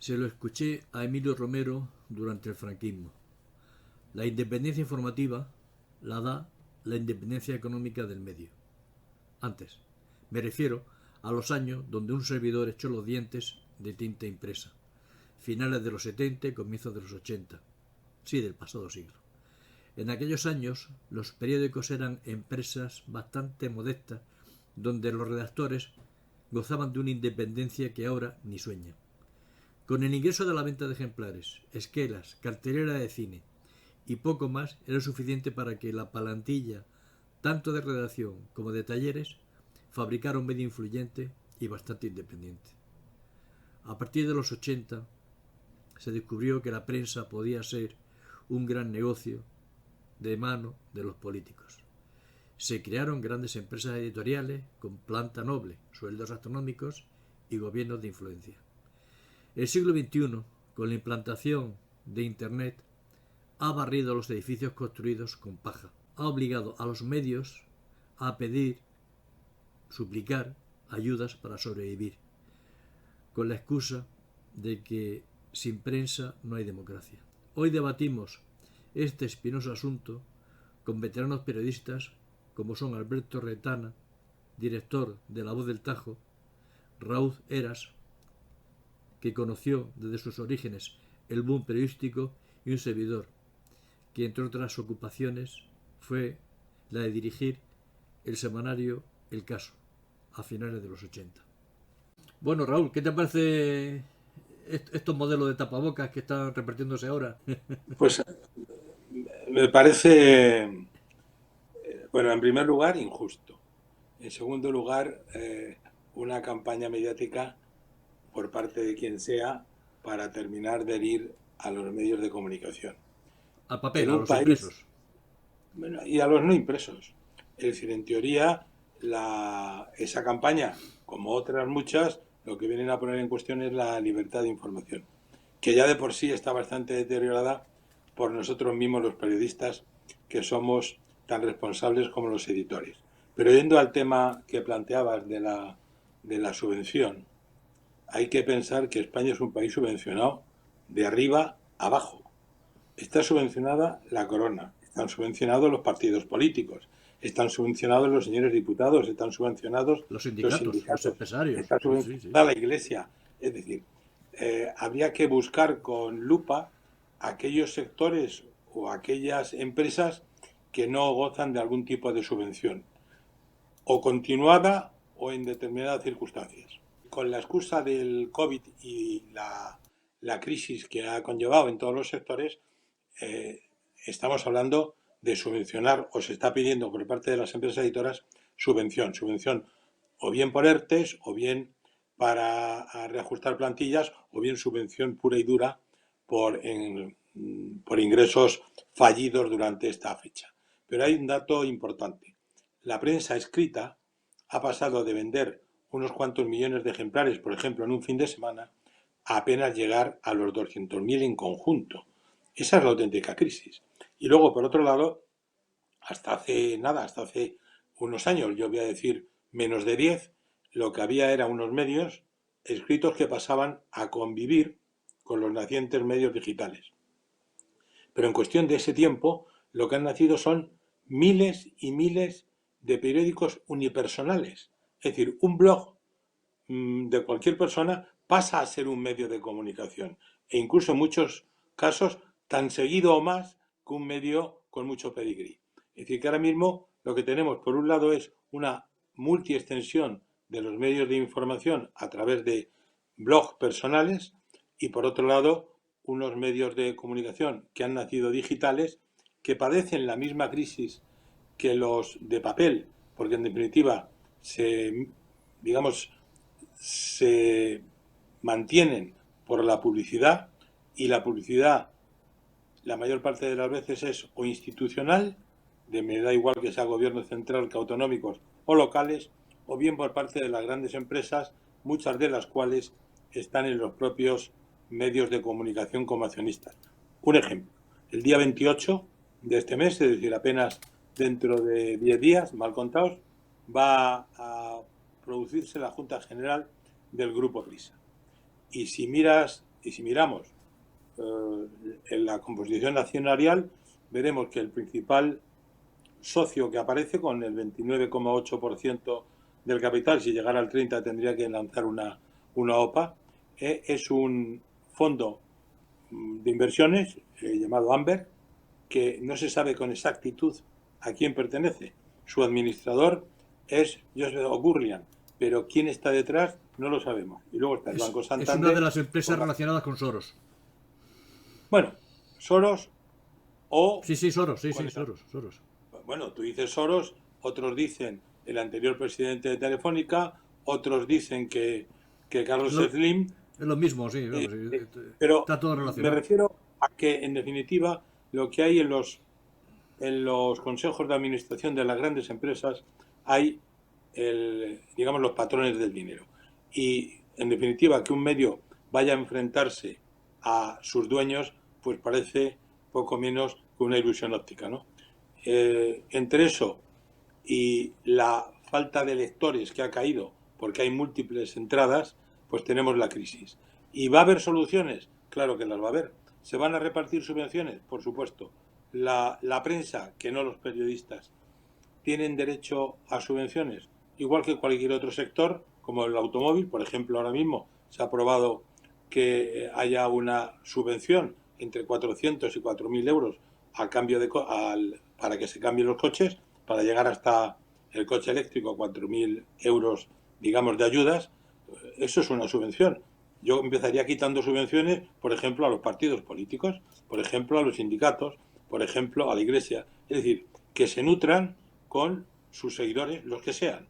Se lo escuché a Emilio Romero durante el franquismo. La independencia informativa la da la independencia económica del medio. Antes, me refiero a los años donde un servidor echó los dientes de tinta impresa. Finales de los 70 y comienzos de los 80. Sí, del pasado siglo. En aquellos años, los periódicos eran empresas bastante modestas donde los redactores gozaban de una independencia que ahora ni sueñan. Con el ingreso de la venta de ejemplares, esquelas, cartelera de cine y poco más era suficiente para que la plantilla, tanto de redacción como de talleres, fabricara un medio influyente y bastante independiente. A partir de los 80 se descubrió que la prensa podía ser un gran negocio de mano de los políticos. Se crearon grandes empresas editoriales con planta noble, sueldos astronómicos y gobiernos de influencia. El siglo XXI, con la implantación de Internet, ha barrido los edificios construidos con paja. Ha obligado a los medios a pedir, suplicar ayudas para sobrevivir, con la excusa de que sin prensa no hay democracia. Hoy debatimos este espinoso asunto con veteranos periodistas como son Alberto Retana, director de La Voz del Tajo, Raúl Heras, que conoció desde sus orígenes el boom periodístico, y un servidor, que entre otras ocupaciones fue la de dirigir el semanario El Caso a finales de los 80. Bueno, Raúl, ¿qué te parece estos modelos de tapabocas que están repartiéndose ahora? Pues me parece, bueno, en primer lugar, injusto. En segundo lugar, una campaña mediática por parte de quien sea para terminar de herir a los medios de comunicación. Al papel, En a un los país, impresos. bueno, y a los no impresos. Es decir, en teoría, esa campaña, como otras muchas, lo que vienen a poner en cuestión es la libertad de información, que ya de por sí está bastante deteriorada por nosotros mismos los periodistas, que somos tan responsables como los editores. Pero yendo al tema que planteabas de la subvención, hay que pensar que España es un país subvencionado de arriba a abajo. Está subvencionada la corona, están subvencionados los partidos políticos, están subvencionados los señores diputados, están subvencionados Los los sindicatos, los sindicatos, empresarios. está Sí, sí, sí. subvencionada la iglesia. Es decir, habría que buscar con lupa aquellos sectores o aquellas empresas que no gozan de algún tipo de subvención, o continuada o en determinadas circunstancias. Con la excusa del COVID y la crisis que ha conllevado en todos los sectores, eh, estamos hablando de subvencionar, o se está pidiendo por parte de las empresas editoras subvención o bien por ERTES, o bien para reajustar plantillas, o bien subvención pura y dura por ingresos fallidos durante esta fecha. Pero hay un dato importante. La prensa escrita ha pasado de vender unos cuantos millones de ejemplares, por ejemplo, en un fin de semana, a apenas llegar a los 200.000 en conjunto. Esa es la auténtica crisis. Y luego, por otro lado, hasta hace unos años, yo voy a decir menos de 10, lo que había era unos medios escritos que pasaban a convivir con los nacientes medios digitales. Pero en cuestión de ese tiempo, lo que han nacido son miles y miles de periódicos unipersonales. Es decir, un blog de cualquier persona pasa a ser un medio de comunicación. E incluso en muchos casos tan seguido o más que un medio con mucho pedigrí. Es decir, que ahora mismo lo que tenemos por un lado es una multiextensión de los medios de información a través de blogs personales, y por otro lado unos medios de comunicación que han nacido digitales, que padecen la misma crisis que los de papel, porque en definitiva digamos, se mantienen por la publicidad, y la publicidad la mayor parte de las veces es o institucional, me da igual que sea gobierno central que autonómicos o locales, o bien por parte de las grandes empresas, muchas de las cuales están en los propios medios de comunicación como accionistas. Un ejemplo, el día 28 de este mes, es decir, apenas dentro de 10 días, mal contados, va a producirse la Junta General del Grupo Prisa. Y si miras Y si miramos en la composición accionarial, veremos que el principal socio que aparece con el 29,8% del capital, si llegara al 30 tendría que lanzar una OPA, es un fondo de inversiones llamado Amber, que no se sabe con exactitud a quién pertenece. Su administrador es Joseph O'Gurlian, pero quién está detrás no lo sabemos. Y luego está el Banco Es una de Santander. las empresas relacionadas con Soros. Bueno, Soros o Sí, Soros, sí, con esa. Soros. Bueno, tú dices Soros, otros dicen el anterior presidente de Telefónica, otros dicen que Carlos Slim. Es lo mismo, sí, vamos, Pero está todo me relacionado. refiero a que, en definitiva, lo que hay en los consejos de administración de las grandes empresas hay, digamos, los patrones del dinero. Y, en definitiva, que un medio vaya a enfrentarse a sus dueños, pues parece poco menos que una ilusión óptica, ¿no? Entre eso y la falta de lectores que ha caído porque hay múltiples entradas, pues tenemos la crisis. ¿Y va a haber soluciones? Claro que las va a haber. ¿Se van a repartir subvenciones? Por supuesto. La prensa, que no los periodistas, tienen derecho a subvenciones, igual que cualquier otro sector, como el automóvil. Por ejemplo, ahora mismo se ha aprobado que haya una subvención entre 400 y 4.000 euros a cambio para que se cambien los coches, para llegar hasta el coche eléctrico a 4.000 euros, digamos, de ayudas. Eso es una subvención. Yo empezaría quitando subvenciones, por ejemplo, a los partidos políticos, por ejemplo, a los sindicatos, por ejemplo, a la Iglesia. Es decir, que se nutran con sus seguidores, los que sean,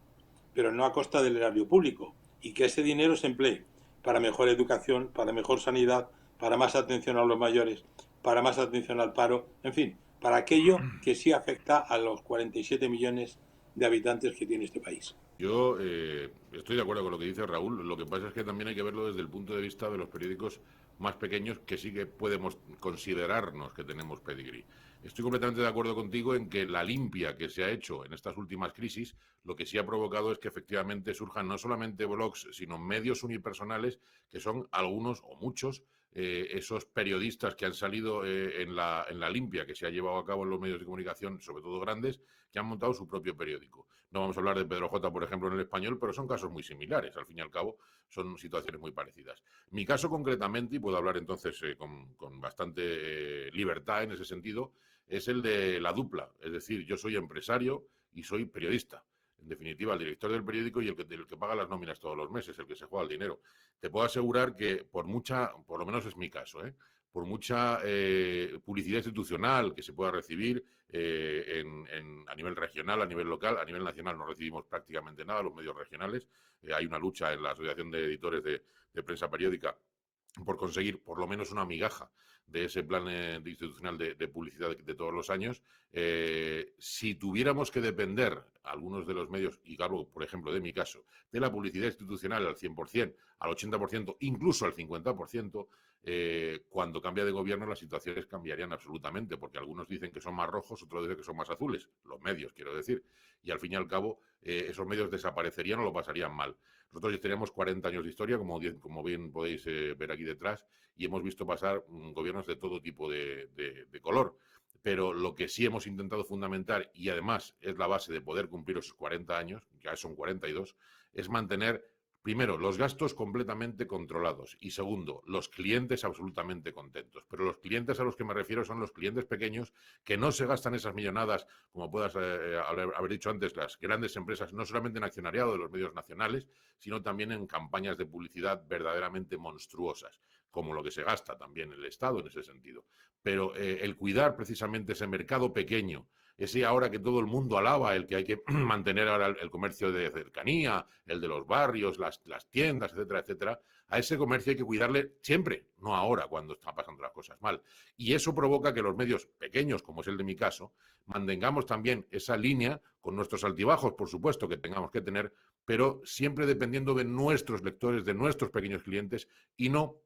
pero no a costa del erario público, y que ese dinero se emplee para mejor educación, para mejor sanidad, para más atención a los mayores, para más atención al paro, en fin, para aquello que sí afecta a los 47 millones de habitantes que tiene este país. Yo estoy de acuerdo con lo que dice Raúl. Lo que pasa es que también hay que verlo desde el punto de vista de los periódicos más pequeños, que sí que podemos considerarnos que tenemos pedigrí. Estoy completamente de acuerdo contigo en que la limpia que se ha hecho en estas últimas crisis, lo que sí ha provocado es que efectivamente surjan no solamente blogs, sino medios unipersonales, que son algunos o muchos esos periodistas que han salido en la limpia que se ha llevado a cabo en los medios de comunicación, sobre todo grandes, que han montado su propio periódico. No vamos a hablar de Pedro J, por ejemplo, en El Español, pero son casos muy similares. Al fin y al cabo, son situaciones muy parecidas. Mi caso concretamente, y puedo hablar entonces con bastante libertad en ese sentido, es el de la dupla. Es decir, yo soy empresario y soy periodista. En definitiva, el director del periódico y el que paga las nóminas todos los meses, el que se juega el dinero. Te puedo asegurar que por lo menos es mi caso, por mucha publicidad institucional que se pueda recibir a nivel regional, a nivel local, a nivel nacional no recibimos prácticamente nada, los medios regionales. Hay una lucha en la Asociación de Editores de Prensa Periódica por conseguir por lo menos una migaja de ese plan institucional de publicidad de todos los años. Si tuviéramos que depender, algunos de los medios, y hablo, por ejemplo, de mi caso, de la publicidad institucional al 100%, al 80%, incluso al 50%, cuando cambia de gobierno las situaciones cambiarían absolutamente, porque algunos dicen que son más rojos, otros dicen que son más azules, los medios, quiero decir, y al fin y al cabo esos medios desaparecerían o lo pasarían mal. Nosotros ya tenemos 40 años de historia, como bien podéis ver aquí detrás, y hemos visto pasar gobiernos de todo tipo de color. Pero lo que sí hemos intentado fundamentar, y además es la base de poder cumplir esos 40 años, ya son 42, es mantener, primero, los gastos completamente controlados y segundo, los clientes absolutamente contentos. Pero los clientes a los que me refiero son los clientes pequeños que no se gastan esas millonadas, como puedas haber dicho antes, las grandes empresas, no solamente en accionariado de los medios nacionales, sino también en campañas de publicidad verdaderamente monstruosas, como lo que se gasta también el Estado en ese sentido. Pero el cuidar precisamente ese mercado pequeño, ese ahora que todo el mundo alaba, el que hay que mantener ahora el comercio de cercanía, el de los barrios, las tiendas, etcétera, etcétera, a ese comercio hay que cuidarle siempre, no ahora cuando están pasando las cosas mal. Y eso provoca que los medios pequeños, como es el de mi caso, mantengamos también esa línea con nuestros altibajos, por supuesto, que tengamos que tener, pero siempre dependiendo de nuestros lectores, de nuestros pequeños clientes y no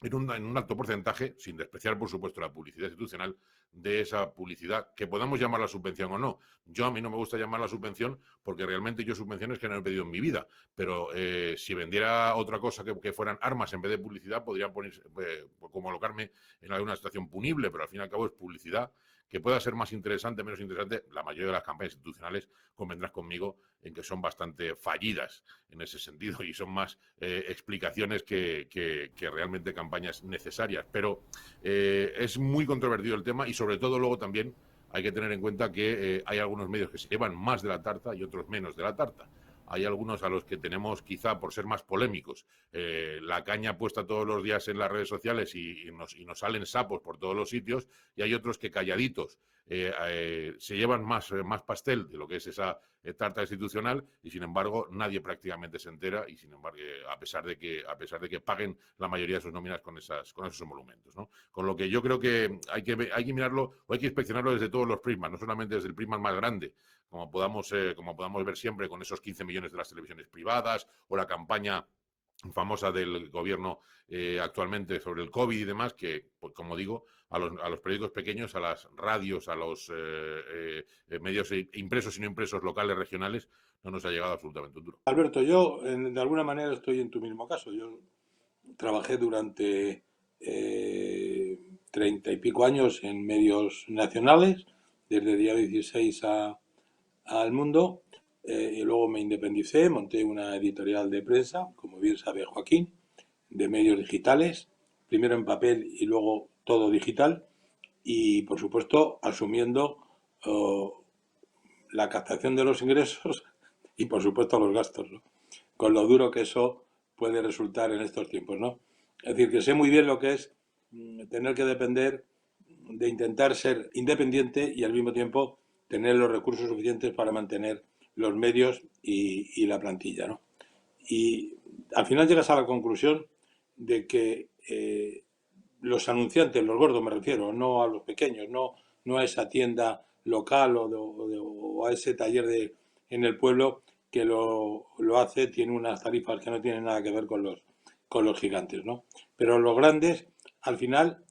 en un alto porcentaje, sin despreciar, por supuesto, la publicidad institucional, de esa publicidad, que podamos llamarla subvención o no. A mí no me gusta llamarla subvención porque realmente yo subvenciones que no he pedido en mi vida, pero si vendiera otra cosa que fueran armas en vez de publicidad, podría colocarme en alguna situación punible, pero al fin y al cabo es publicidad que pueda ser más interesante, menos interesante. La mayoría de las campañas institucionales, convendrás conmigo en que son bastante fallidas en ese sentido y son más explicaciones que realmente campañas necesarias. Pero es muy controvertido el tema y sobre todo luego también hay que tener en cuenta que hay algunos medios que se llevan más de la tarta y otros menos de la tarta. Hay algunos a los que tenemos, quizá por ser más polémicos, la caña puesta todos los días en las redes sociales y nos salen sapos por todos los sitios, y hay otros que calladitos se llevan más pastel de lo que es esa tarta institucional, y sin embargo nadie prácticamente se entera, y sin embargo a pesar de que paguen la mayoría de sus nóminas con esos emolumentos, ¿no? Con lo que yo creo que hay que mirarlo o hay que inspeccionarlo desde todos los prismas, no solamente desde el prisma más grande, como podamos ver siempre con esos 15 millones de las televisiones privadas o la campaña famosa del gobierno actualmente sobre el COVID y demás, que, pues, como digo, a los periódicos pequeños, a las radios, a los medios impresos y no impresos locales, regionales, no nos ha llegado absolutamente un duro. Alberto, yo de alguna manera estoy en tu mismo caso. Yo trabajé durante 30 y pico años en medios nacionales, desde Diario 16 al Mundo, y luego me independicé, monté una editorial de prensa, como bien sabe Joaquín, de medios digitales, primero en papel y luego todo digital, y por supuesto asumiendo la captación de los ingresos y por supuesto los gastos, ¿no? Con lo duro que eso puede resultar en estos tiempos, ¿no? Es decir, que sé muy bien lo que es tener que depender de intentar ser independiente y al mismo tiempo tener los recursos suficientes para mantener los medios y la plantilla, ¿no? Y al final llegas a la conclusión de que los anunciantes, los gordos me refiero, no a los pequeños, no a esa tienda local o a ese taller en el pueblo que lo hace, tiene unas tarifas que no tienen nada que ver con los gigantes, ¿no? Pero los grandes, al final,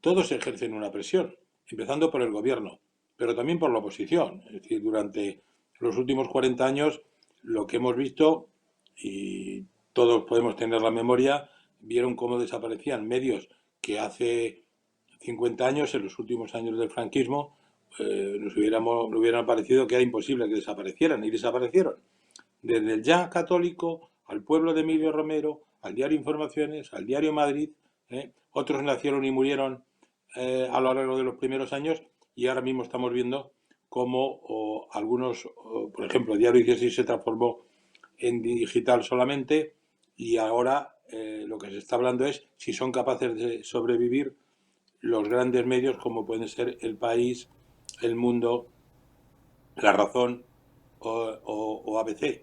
todos ejercen una presión, empezando por el gobierno, pero también por la oposición. Es decir, durante los últimos 40 años, lo que hemos visto, y todos podemos tener la memoria, vieron cómo desaparecían medios que hace 50 años, en los últimos años del franquismo, nos hubieran parecido que era imposible que desaparecieran, y desaparecieron. Desde el Ya Católico, al Pueblo de Emilio Romero, al Diario Informaciones, al Diario Madrid, otros nacieron y murieron a lo largo de los primeros años, y ahora mismo estamos viendo cómo algunos, por ejemplo, el Diario 16 se transformó en digital solamente, y ahora lo que se está hablando es si son capaces de sobrevivir los grandes medios como pueden ser El País, El Mundo, La Razón o ABC,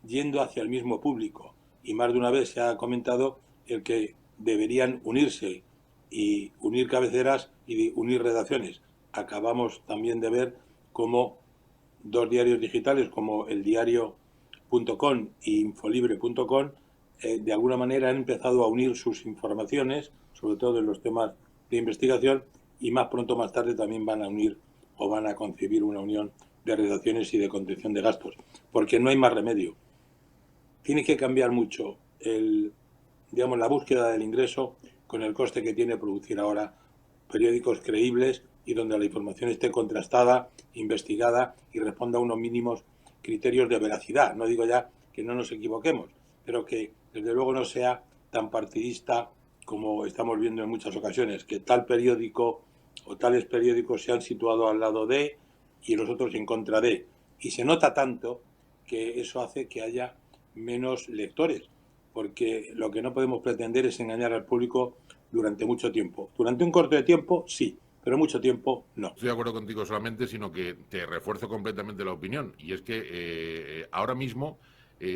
yendo hacia el mismo público. Y más de una vez se ha comentado el que deberían unirse y unir cabeceras y unir redacciones. Acabamos también de ver cómo dos diarios digitales como el diario.com y infolibre.com de alguna manera han empezado a unir sus informaciones, sobre todo en los temas de investigación, y más pronto más tarde también van a unir o van a concebir una unión de redacciones y de contención de gastos, porque no hay más remedio. Tiene que cambiar mucho la búsqueda del ingreso con el coste que tiene producir ahora periódicos creíbles y donde la información esté contrastada, investigada y responda a unos mínimos criterios de veracidad. No digo ya que no nos equivoquemos, pero que desde luego no sea tan partidista como estamos viendo en muchas ocasiones, que tal periódico o tales periódicos se han situado al lado de y los otros en contra de. Y se nota tanto que eso hace que haya menos lectores, porque lo que no podemos pretender es engañar al público durante mucho tiempo. Durante un corto de tiempo, sí, pero mucho tiempo, no. Estoy de acuerdo contigo solamente, sino que te refuerzo completamente la opinión. Y es que ahora mismo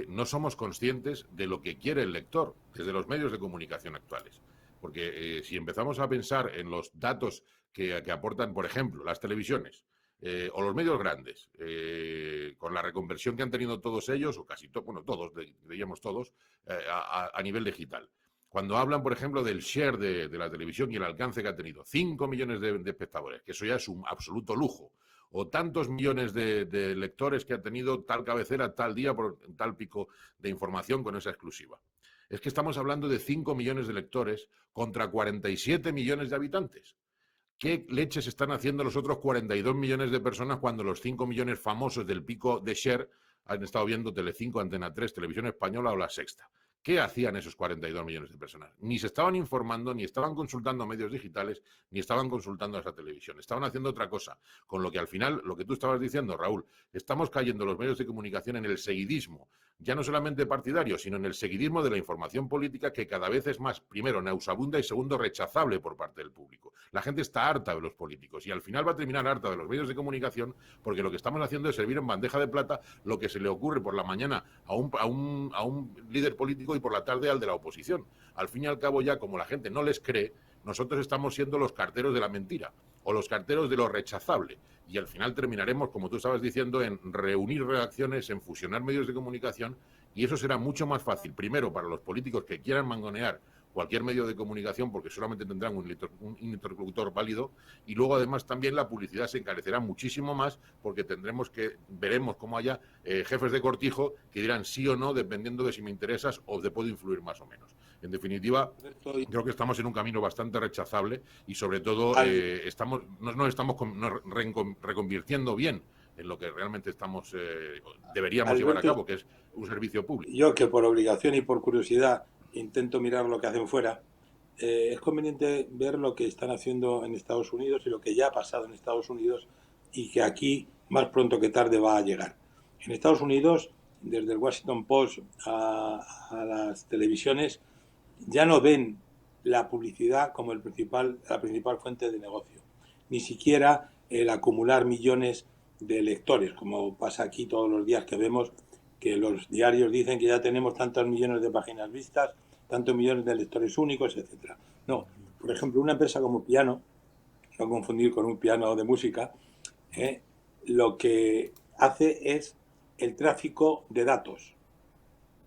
no somos conscientes de lo que quiere el lector desde los medios de comunicación actuales. Porque si empezamos a pensar en los datos que aportan, por ejemplo, las televisiones o los medios grandes, con la reconversión que han tenido todos ellos, o casi todos, bueno, todos, diríamos todos, a nivel digital. Cuando hablan, por ejemplo, del share de la televisión y el alcance que ha tenido, 5 millones de espectadores, que eso ya es un absoluto lujo, o tantos millones de lectores que ha tenido tal cabecera, tal día, por tal pico de información con esa exclusiva. Es que estamos hablando de 5 millones de lectores contra 47 millones de habitantes. ¿Qué leches están haciendo los otros 42 millones de personas cuando los 5 millones famosos del pico de share han estado viendo Telecinco, Antena 3, Televisión Española o La Sexta? ¿Qué hacían esos 42 millones de personas? Ni se estaban informando, ni estaban consultando medios digitales, ni estaban consultando a esa televisión. Estaban haciendo otra cosa. Con lo que al final, lo que tú estabas diciendo, Raúl, estamos cayendo los medios de comunicación en el seguidismo, ya no solamente partidario, sino en el seguidismo de la información política que cada vez es más, primero, nauseabunda y segundo, rechazable por parte del público. La gente está harta de los políticos y al final va a terminar harta de los medios de comunicación porque lo que estamos haciendo es servir en bandeja de plata lo que se le ocurre por la mañana a un líder político y por la tarde al de la oposición. Al fin y al cabo, ya como la gente no les cree, nosotros estamos siendo los carteros de la mentira o los carteros de lo rechazable. Y al final terminaremos, como tú estabas diciendo, en reunir redacciones, en fusionar medios de comunicación, y eso será mucho más fácil, primero, para los políticos que quieran mangonear cualquier medio de comunicación porque solamente tendrán un interlocutor válido, y luego además también la publicidad se encarecerá muchísimo más porque veremos cómo haya jefes de cortijo que dirán sí o no dependiendo de si me interesas o te puedo influir más o menos. En definitiva, creo que estamos en un camino bastante rechazable y sobre todo nos estamos reconvirtiendo bien en lo que realmente deberíamos llevar a cabo, que es un servicio público. Yo, que por obligación y por curiosidad intento mirar lo que hacen fuera, es conveniente ver lo que están haciendo en Estados Unidos y lo que ya ha pasado en Estados Unidos y que aquí más pronto que tarde va a llegar. En Estados Unidos, desde el Washington Post a las televisiones, ya no ven la publicidad como la principal fuente de negocio, ni siquiera el acumular millones de lectores, como pasa aquí todos los días que vemos que los diarios dicen que ya tenemos tantos millones de páginas vistas, tantos millones de lectores únicos, etcétera. No, por ejemplo, una empresa como Piano, no confundir con un piano de música, lo que hace es el tráfico de datos.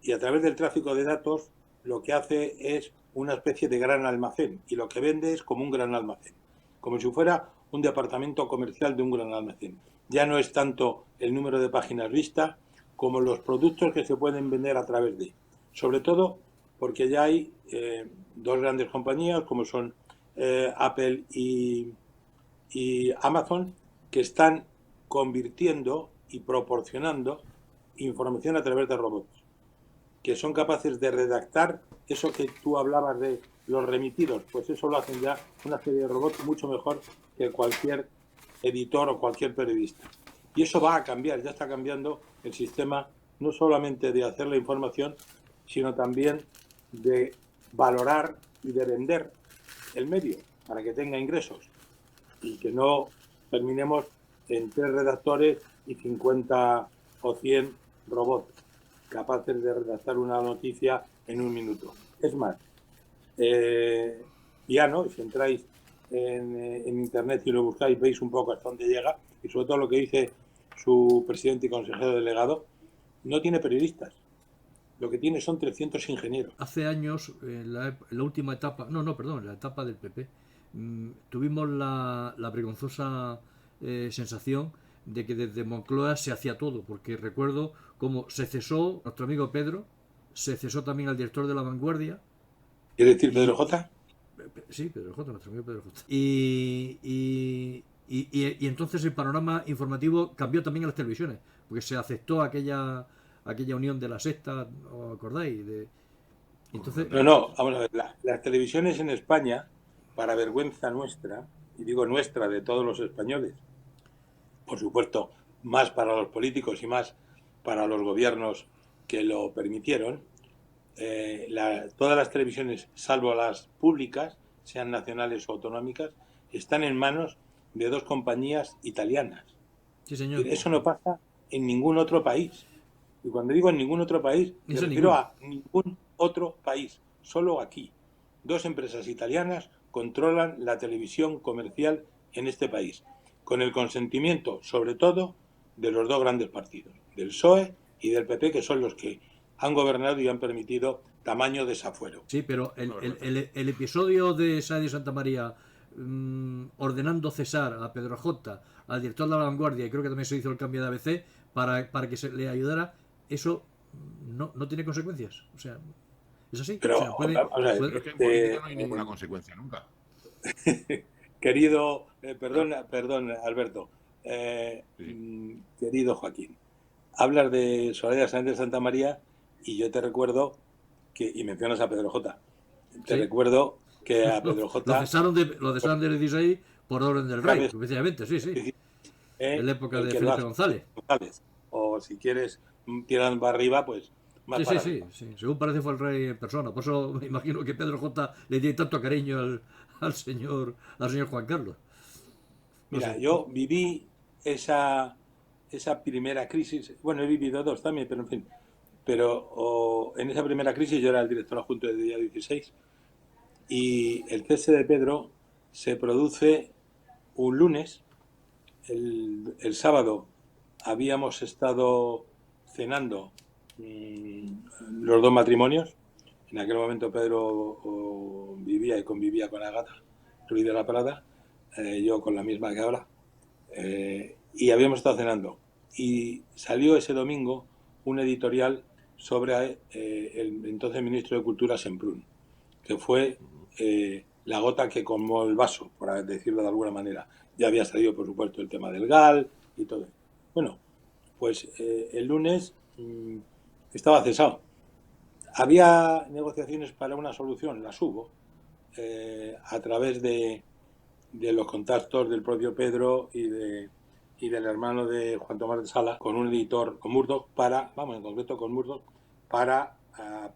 Y a través del tráfico de datos lo que hace es una especie de gran almacén, y lo que vende es como un gran almacén, como si fuera un departamento comercial de un gran almacén. Ya no es tanto el número de páginas vistas como los productos que se pueden vender a través de. Sobre todo porque ya hay dos grandes compañías como son Apple y Amazon, que están convirtiendo y proporcionando información a través de robots, que son capaces de redactar eso que tú hablabas de los remitidos, pues eso lo hacen ya una serie de robots mucho mejor que cualquier editor o cualquier periodista. Y eso va a cambiar, ya está cambiando el sistema, no solamente de hacer la información, sino también de valorar y de vender el medio para que tenga ingresos y que no terminemos en 3 redactores y 50 o 100 robots capaces de redactar una noticia en un minuto. Es más, Piano, si entráis en internet y lo buscáis, veis un poco hasta dónde llega, y sobre todo lo que dice su presidente y consejero delegado, no tiene periodistas. Lo que tiene son 300 ingenieros. Hace años, en la última etapa, la etapa del PP, tuvimos la vergonzosa sensación de que desde Moncloa se hacía todo, porque recuerdo cómo se cesó nuestro amigo Pedro, se cesó también al director de La Vanguardia. ¿Quiere decir Pedro J? Sí, Pedro J, nuestro amigo Pedro J. Y entonces el panorama informativo cambió también en las televisiones, porque se aceptó aquella unión de La Sexta, ¿os acordáis? Entonces... No, vamos a ver, las televisiones en España, para vergüenza nuestra, y digo nuestra, de todos los españoles, por supuesto, más para los políticos y más para los gobiernos que lo permitieron, todas las televisiones, salvo las públicas, sean nacionales o autonómicas, están en manos de 2 compañías italianas. Sí, señor. Eso no pasa en ningún otro país. Y cuando digo en ningún otro país, me refiero a ningún otro país, solo aquí. 2 empresas italianas controlan la televisión comercial en este país, con el consentimiento, sobre todo, de los 2 grandes partidos, del PSOE y del PP, que son los que han gobernado y han permitido tamaño desafuero. Sí, pero el episodio de Sáenz de Santa María ordenando cesar a Pedro J, al director de La Vanguardia, y creo que también se hizo el cambio de ABC para que se le ayudara, eso no tiene consecuencias. O sea, es así. Pero, o sea, pero es que en política no hay ninguna consecuencia nunca. Querido, perdón, Alberto, Sí. querido Joaquín, hablas de Soraya Sáenz de Santa María y yo te recuerdo y mencionas a Pedro J. Te Sí. recuerdo que a Pedro J. Lo cesaron del 16 por orden del rey, precisamente, sí. En la época de Felipe González. O si quieres, tiran para arriba, pues más para arriba. Sí. Según parece fue el rey en persona. Por eso me imagino que Pedro J le tiene tanto cariño al señor Juan Carlos. Mira, yo viví esa primera crisis. Bueno, he vivido dos también, pero en fin. Pero en esa primera crisis yo era el director adjunto de Día 16 y el cese de Pedro se produce un lunes. El sábado habíamos estado cenando los dos matrimonios. En aquel momento Pedro vivía y convivía con Agata Ruiz de la Prada, yo con la misma que ahora, y habíamos estado cenando. Y salió ese domingo un editorial sobre el entonces ministro de Cultura, Semprún, que fue la gota que colmó el vaso, por decirlo de alguna manera. Ya había salido, por supuesto, el tema del GAL y todo. Bueno, pues el lunes estaba cesado. Había negociaciones para una solución, las hubo, a través de los contactos del propio Pedro y del hermano de Juan Tomás de Sala, con un editor, con Murdoch, en concreto con Murdoch, para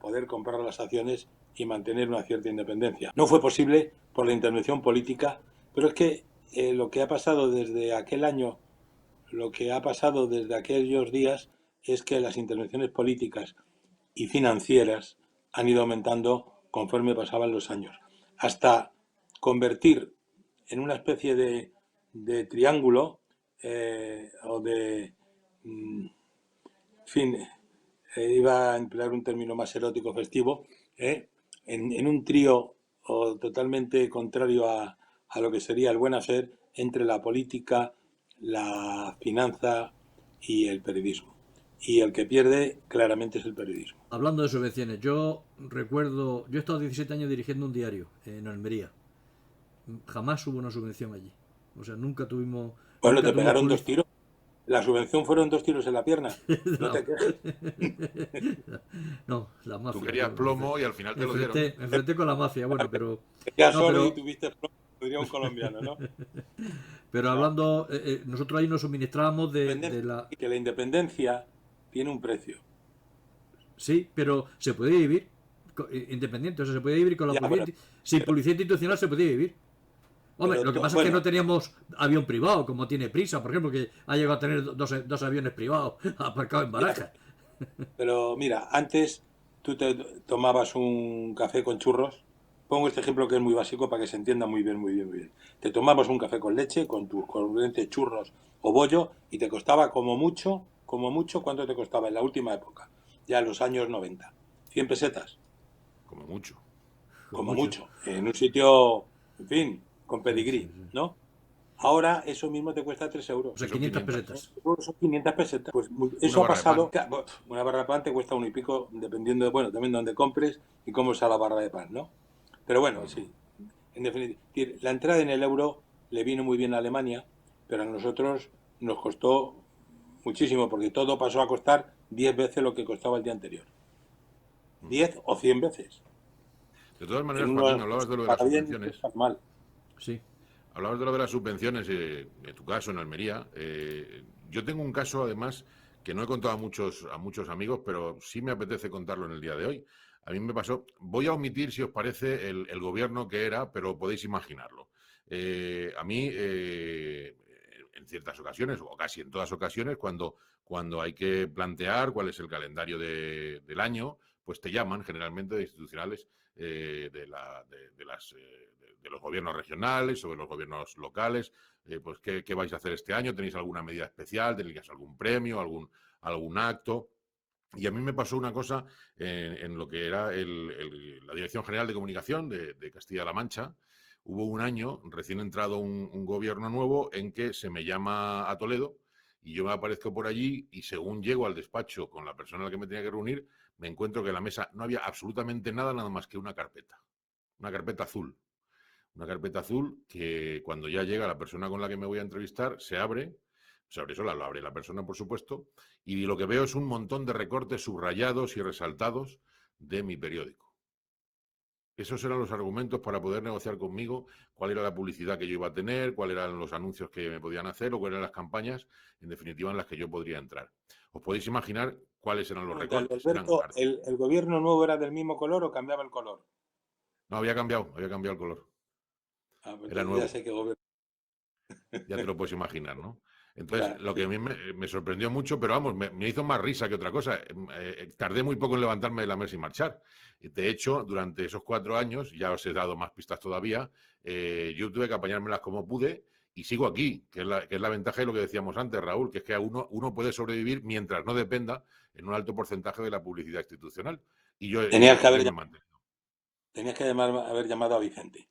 poder comprar las acciones y mantener una cierta independencia. No fue posible por la intervención política, pero es que lo que ha pasado desde aquel año, lo que ha pasado desde aquellos días, es que las intervenciones políticas y financieras han ido aumentando conforme pasaban los años, hasta convertir en una especie de triángulo o de... en fin, iba a emplear un término más erótico festivo, en un trío totalmente contrario a lo que sería el buen hacer entre la política, la finanza y el periodismo. Y el que pierde claramente es el periodismo. Hablando de subvenciones, yo he estado 17 años dirigiendo un diario en Almería. Jamás hubo una subvención allí. O sea, nunca tuvimos... Bueno, nunca te pegaron 2 tiros. La subvención fueron 2 tiros en la pierna. No te quejes. No, la mafia. Tú querías plomo y al final te lo dieron. Me enfrenté con la mafia, bueno, pero... Querías oro y tuviste plomo, diría un colombiano, ¿no? Pero hablando, nosotros ahí nos suministrábamos de la... Que la independencia tiene un precio. Sí, pero se podía vivir independiente, o sea, se podía vivir con la publicidad. Sin publicidad institucional se podía vivir. Hombre, lo que pasa es que no teníamos avión privado, como tiene Prisa, por ejemplo, que ha llegado a tener dos aviones privados aparcados en Barajas. Pero mira, antes tú te tomabas un café con churros. Pongo este ejemplo que es muy básico para que se entienda muy bien. Te tomabas un café con leche, con tus corrientes churros o bollo, y te costaba como mucho, ¿cuánto te costaba en la última época? Ya en los años 90. 100 pesetas. Como mucho. Como mucho. En un sitio, en fin, con pedigrí, ¿no? Ahora eso mismo te cuesta 3 euros. O sea, 500 pesetas. Son 500 pesetas. Pues eso ha pasado. Una barra de pan te cuesta 1 y pico, dependiendo de, bueno, también de donde compres y cómo sea la barra de pan, ¿no? Pero bueno, sí. En definitiva, la entrada en el euro le vino muy bien a Alemania, pero a nosotros nos costó muchísimo, porque todo pasó a costar 10 veces lo que costaba el día anterior. 10 o 100 veces. De todas maneras, Joaquín, hablabas de lo de las subvenciones. Mal. Sí. Hablabas de lo de las subvenciones, en tu caso, en Almería. Yo tengo un caso, además, que no he contado a muchos amigos, pero sí me apetece contarlo en el día de hoy. A mí me pasó, voy a omitir, si os parece, el gobierno que era, pero podéis imaginarlo. A mí, en ciertas ocasiones, o casi en todas ocasiones, cuando hay que plantear cuál es el calendario del año, pues te llaman generalmente de institucionales de los gobiernos regionales o de los gobiernos locales, pues ¿qué vais a hacer este año? ¿Tenéis alguna medida especial? ¿Tenéis algún premio, algún acto? Y a mí me pasó una cosa en lo que era la Dirección General de Comunicación de Castilla-La Mancha. Hubo un año, recién entrado un gobierno nuevo, en que se me llama a Toledo y yo me aparezco por allí y según llego al despacho con la persona a la que me tenía que reunir, me encuentro que en la mesa no había absolutamente nada, nada más que una carpeta azul. Una carpeta azul que cuando ya llega la persona con la que me voy a entrevistar, se abre sola, lo abre la persona, por supuesto, y lo que veo es un montón de recortes subrayados y resaltados de mi periódico. Esos eran los argumentos para poder negociar conmigo cuál era la publicidad que yo iba a tener, cuáles eran los anuncios que me podían hacer o cuáles eran las campañas, en definitiva, en las que yo podría entrar. Os podéis imaginar cuáles eran los recortes. Alberto, ¿el gobierno nuevo era del mismo color o cambiaba el color? No, había cambiado el color. Pues Era nuevo. ya sé qué gobierno. Ya te lo puedes imaginar, ¿no? Entonces, Claro, lo que a mí me sorprendió mucho, pero vamos, me hizo más risa que otra cosa. Tardé muy poco en levantarme de la mesa y marchar. De hecho, durante esos 4 años, ya os he dado más pistas todavía, yo tuve que apañármelas como pude y sigo aquí, que es la ventaja de lo que decíamos antes, Raúl, que es que uno puede sobrevivir mientras no dependa en un alto porcentaje de la publicidad institucional. Y yo tenías que me he mantenido. haber llamado a Vicente.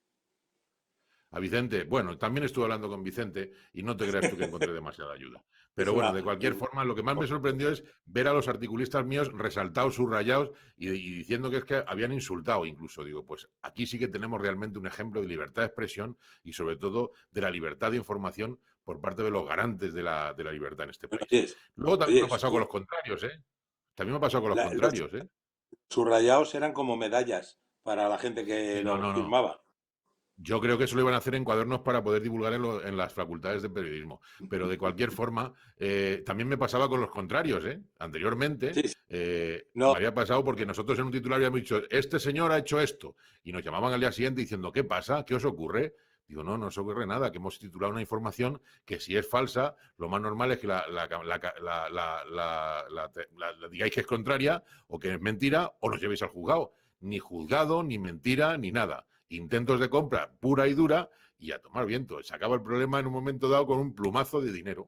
A Vicente, bueno, también estuve hablando con Vicente y no te creas tú que encontré demasiada ayuda. Pero Es bueno, una... de cualquier forma, lo que más me sorprendió es ver a los articulistas míos resaltados, subrayados y diciendo que es que habían insultado incluso. Digo, pues aquí sí que tenemos realmente un ejemplo de libertad de expresión y sobre todo de la libertad de información por parte de los garantes de la libertad en este país. Luego también me ha pasado con los contrarios, ¿eh? También me ha pasado con los los contrarios, ¿eh? subrayados eran como medallas para la gente que Sí, no, los no, no. firmaba. Yo creo que eso lo iban a hacer en cuadernos para poder divulgar en las facultades de periodismo. Pero de cualquier forma, también me pasaba con los contrarios. Anteriormente Sí, sí. me No, había pasado porque nosotros en un titular habíamos dicho, este señor ha hecho esto. Y nos llamaban al día siguiente diciendo, ¿qué pasa? ¿Qué os ocurre? Digo, no, no os ocurre nada, que hemos titulado una información que si es falsa, lo más normal es que la digáis que es contraria o que es mentira o nos llevéis al juzgado. Ni juzgado, ni mentira, ni nada. Intentos de compra pura y dura y a tomar viento. Se acaba el problema en un momento dado con un plumazo de dinero.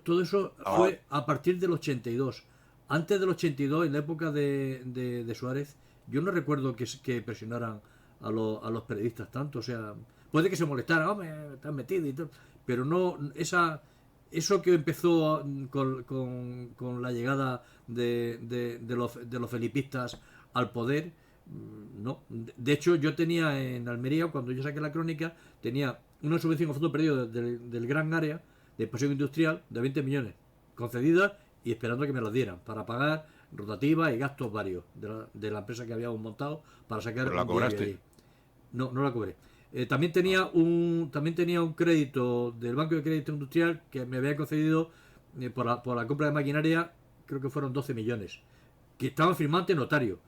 Todo eso Ahora, fue a partir del 82. Antes del 82, en la época de Suárez, yo no recuerdo que presionaran a los periodistas tanto. O sea, puede que se molestaran, me están metido y tal, pero no, eso que empezó con la llegada de los felipistas al poder, no. De hecho, yo tenía en Almería, cuando yo saqué la crónica, tenía una subvención a fondo perdido del Gran Área de expansión industrial de 20 millones concedidas y esperando que me las dieran para pagar rotativas y gastos varios de la empresa que habíamos montado para sacar pero la un diario cobraste. allí. No, no la cobré. También tenía un crédito del Banco de Crédito Industrial que me había concedido por la compra de maquinaria, creo que fueron 12 millones, que estaban firmados ante notario.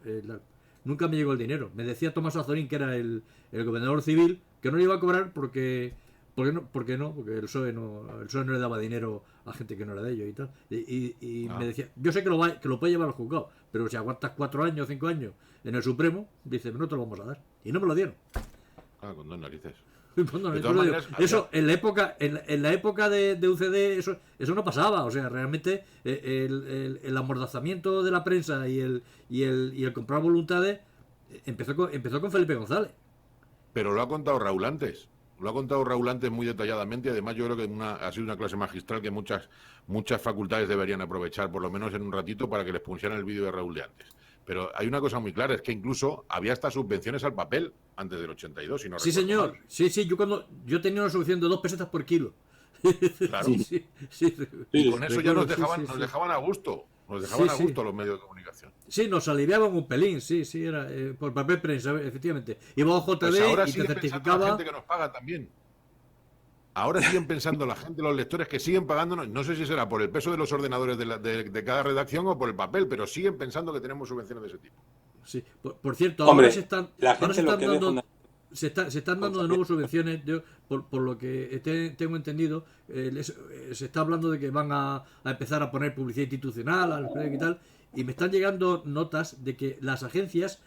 Nunca me llegó el dinero. Me decía Tomás Azorín, que era el gobernador civil, que no le iba a cobrar porque porque el PSOE no le daba dinero a gente que no era de ellos y tal. Y me decía, yo sé que lo puede llevar al juzgado, pero si aguantas 4 años, 5 años en el Supremo, dice, no te lo vamos a dar. Y no me lo dieron. Con dos narices. De todas maneras, eso en la época de UCD eso no pasaba. O sea, realmente el amordazamiento de la prensa y el comprar voluntades empezó con Felipe González. Pero lo ha contado Raúl antes. Lo ha contado Raúl antes muy detalladamente. Además, yo creo que ha sido una clase magistral que muchas facultades deberían aprovechar, por lo menos en un ratito, para que les pusieran el vídeo de Raúl de antes. Pero hay una cosa muy clara, es que incluso había hasta subvenciones al papel antes del 82, si no Sí, recuerdo señor. mal. Sí, yo tenía una subvención de 2 pesetas por kilo. Claro. Y con eso ya nos dejaban a gusto. Nos dejaban a gusto los medios de comunicación. Sí, nos aliviaban un pelín, sí, era por papel prensa, efectivamente. Iba a OJD pues ahora y te certificaba. La gente que nos paga también. Ahora siguen pensando la gente, los lectores, que siguen pagándonos, no sé si será por el peso de los ordenadores de cada redacción o por el papel, pero siguen pensando que tenemos subvenciones de ese tipo. Sí, por cierto, hombre, ahora se están dando de nuevo subvenciones. Por lo que tengo entendido, se está hablando de que van a empezar a poner publicidad institucional al periódico y tal, y me están llegando notas de que las agencias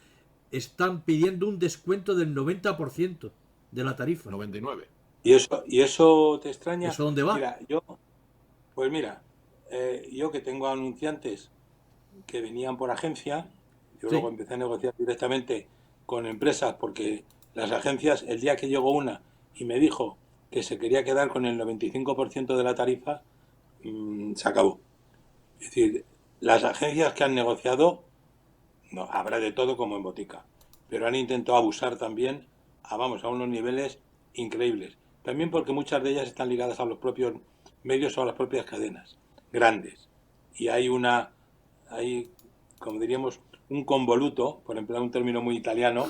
están pidiendo un descuento del 90% de la tarifa. 99. ¿Y eso te extraña? ¿Eso dónde va? Mira, yo que tengo anunciantes, que venían por agencia. Yo Sí, luego empecé a negociar directamente con empresas porque las agencias, el día que llegó una y me dijo que se quería quedar con el 95% de la tarifa, se acabó. Es decir, las agencias que han negociado, no, habrá de todo como en botica, pero han intentado abusar también a unos niveles increíbles. También porque muchas de ellas están ligadas a los propios medios o a las propias cadenas grandes. Y hay, como diríamos, un convoluto, por emplear un término muy italiano,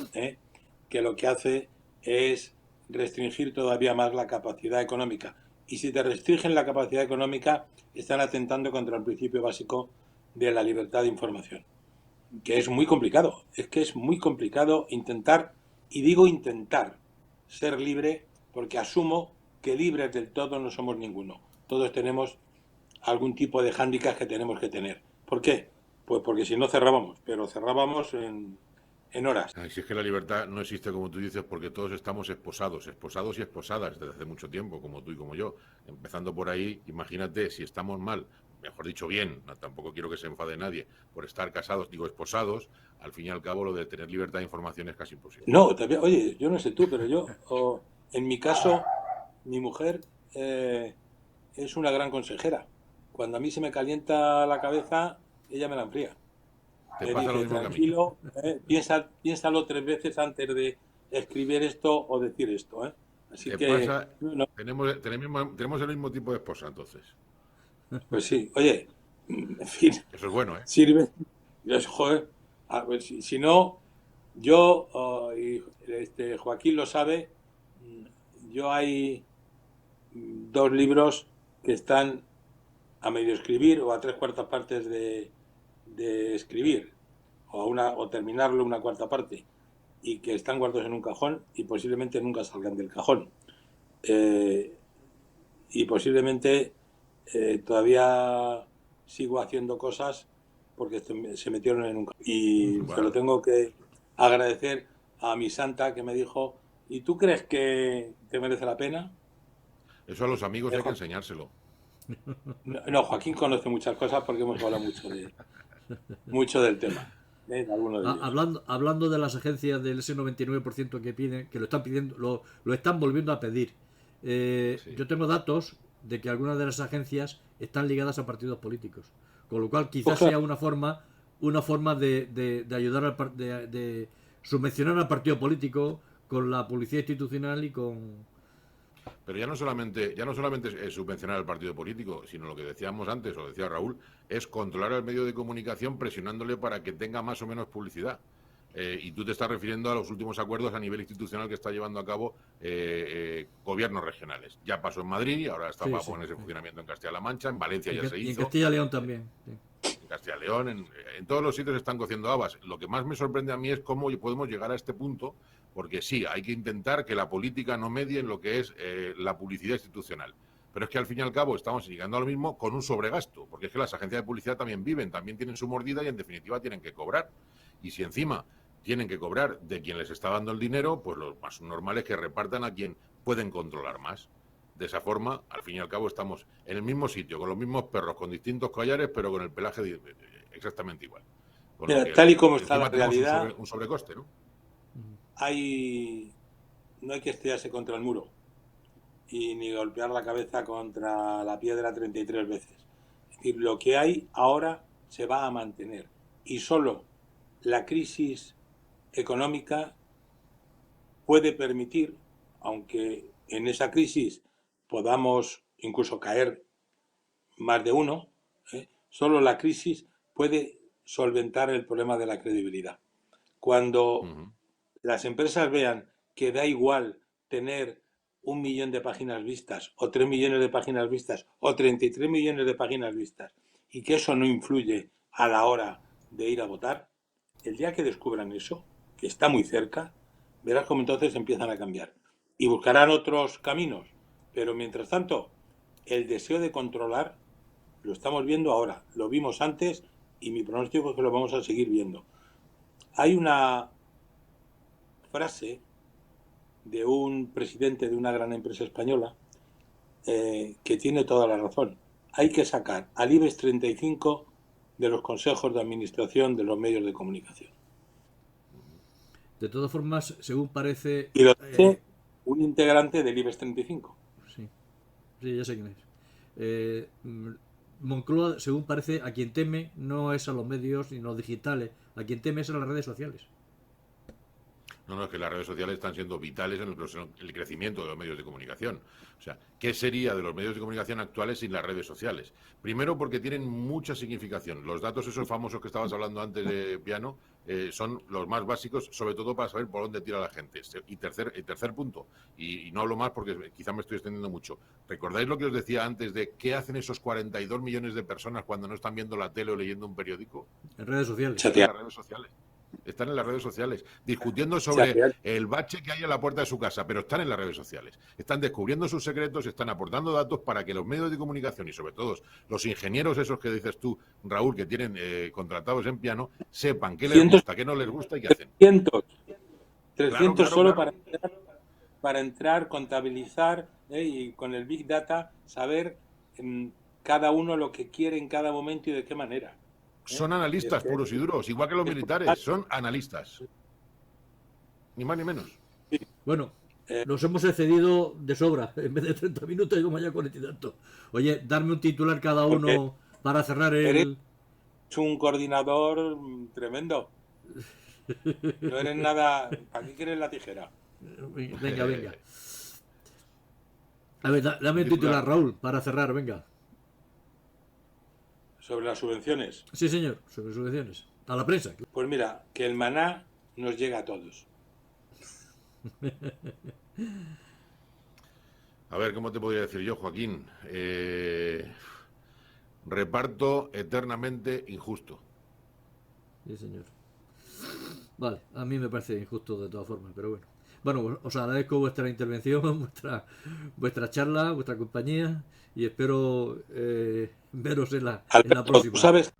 que lo que hace es restringir todavía más la capacidad económica. Y si te restringen la capacidad económica, están atentando contra el principio básico de la libertad de información, que es muy complicado. Es que es muy complicado intentar, y digo intentar, ser libre, porque asumo que libres del todo no somos ninguno. Todos tenemos algún tipo de hándicap que tenemos que tener. ¿Por qué? Pues porque si no cerrábamos, pero cerrábamos en horas. Ay, si es que la libertad no existe como tú dices, porque todos estamos esposados y esposadas desde hace mucho tiempo, como tú y como yo. Empezando por ahí, imagínate, si estamos mal, mejor dicho bien, no, tampoco quiero que se enfade nadie, por estar casados, digo esposados, al fin y al cabo lo de tener libertad de información es casi imposible. No, también, oye, yo no sé tú, pero en mi caso, mi mujer es una gran consejera. Cuando a mí se me calienta la cabeza, ella me la enfría. Te Me pasa lo dice, mismo que a mí. tranquilo, piénsalo 3 veces antes de escribir esto o decir esto. Así Te que, pasa, no, tenemos el mismo tipo de esposa, entonces. pues sí, oye, en fin, Eso es bueno, ¿eh? sirve. Joder, ver, si no, yo, y Joaquín lo sabe, yo hay 2 libros que están a medio escribir o a 3/4 partes de escribir, o terminarlo una cuarta parte, y que están guardados en un cajón y posiblemente nunca salgan del cajón. Eh, y posiblemente todavía sigo haciendo cosas porque se metieron en un cajón. Y se lo Bueno, tengo que agradecer a mi santa que me dijo, ¿y tú crees que te merece la pena? eso a los amigos hay que Joaquín, enseñárselo. no, Joaquín conoce muchas cosas porque hemos hablado mucho del tema, de alguno de ellos. Hablando de las agencias del ese 99% que piden, que lo están pidiendo, lo están volviendo a pedir. Sí. Yo tengo datos de que algunas de las agencias están ligadas a partidos políticos, con lo cual Pues quizás claro, sea una forma de ayudar de subvencionar al partido político con la publicidad institucional y con. Pero ya no solamente es subvencionar al partido político, sino lo que decíamos antes, o decía Raúl, es controlar al medio de comunicación presionándole para que tenga más o menos publicidad. Y tú te estás refiriendo a los últimos acuerdos a nivel institucional que está llevando a cabo gobiernos regionales. Ya pasó en Madrid, ahora está Sí, para sí, ponerse en sí. funcionamiento en Castilla-La Mancha, en Valencia ya se Y en hizo, Castilla y León también. Sí. en Castilla y León, en todos los sitios están cociendo habas. Lo que más me sorprende a mí es cómo podemos llegar a este punto, porque sí, hay que intentar que la política no medie en lo que es la publicidad institucional. Pero es que al fin y al cabo estamos llegando a lo mismo con un sobregasto, porque es que las agencias de publicidad también viven, también tienen su mordida y en definitiva tienen que cobrar. Y si encima tienen que cobrar de quien les está dando el dinero, pues lo más normal es que repartan a quien pueden controlar más. De esa forma, al fin y al cabo, estamos en el mismo sitio, con los mismos perros, con distintos collares, pero con el pelaje exactamente igual. Con lo mira, que tal y como está la encima tenemos realidad, un sobrecoste, ¿no? no hay que estrellarse contra el muro y ni golpear la cabeza contra la piedra 33 veces. Es decir, lo que hay ahora se va a mantener y solo la crisis económica puede permitir, aunque en esa crisis podamos incluso caer más de uno, solo la crisis puede solventar el problema de la credibilidad. Uh Cuando -huh. las empresas vean que da igual tener 1 millón de páginas vistas o 3 millones de páginas vistas o 33 millones de páginas vistas y que eso no influye a la hora de ir a votar, el día que descubran eso, que está muy cerca, verás cómo entonces empiezan a cambiar y buscarán otros caminos. Pero mientras tanto, el deseo de controlar lo estamos viendo ahora, lo vimos antes y mi pronóstico es que lo vamos a seguir viendo. Hay una frase de un presidente de una gran empresa española que tiene toda la razón. Hay que sacar al IBEX 35 de los consejos de administración de los medios de comunicación. De todas formas, según parece... Y lo dice un integrante del IBEX 35. Sí, sí, ya sé quién es. Moncloa, según parece, a quien teme no es a los medios ni los digitales, a quien teme es a las redes sociales. No, es que las redes sociales están siendo vitales en el crecimiento de los medios de comunicación. O sea, ¿qué sería de los medios de comunicación actuales sin las redes sociales? Primero, porque tienen mucha significación. Los datos esos famosos que estabas hablando antes de Piano son los más básicos, sobre todo para saber por dónde tira la gente. Y tercer punto, y no hablo más porque quizá me estoy extendiendo mucho. ¿Recordáis lo que os decía antes de qué hacen esos 42 millones de personas cuando no están viendo la tele o leyendo un periódico? En redes sociales. En las redes sociales. Están en las redes sociales, discutiendo sobre el bache que hay a la puerta de su casa, pero están en las redes sociales. Están descubriendo sus secretos, están aportando datos para que los medios de comunicación y sobre todo los ingenieros esos que dices tú, Raúl, que tienen contratados en Piano, sepan qué les gusta, qué no les gusta y qué hacen. 300 claro, solo claro. Para entrar, contabilizar y con el Big Data saber cada uno lo que quiere en cada momento y de qué manera. Son analistas puros y duros, igual que los militares, son analistas. Ni más ni menos. Bueno, nos hemos excedido de sobra. En vez de 30 minutos llevamos ya 40 y tantos. Oye, darme un titular cada uno para cerrar el... Eres un coordinador tremendo. No eres nada... ¿Para qué quieres la tijera? Venga. A ver, dame un titular, Raúl, para cerrar, venga. ¿Sobre las subvenciones? Sí, señor, sobre subvenciones. A la prensa. Pues mira, que el maná nos llega a todos. A ver, ¿cómo te podría decir yo, Joaquín? Reparto eternamente injusto. Sí, señor. Vale, a mí me parece injusto de todas formas, pero bueno. Bueno, os agradezco vuestra intervención, vuestra charla, vuestra compañía y espero veros en la próxima. ¿Tú sabes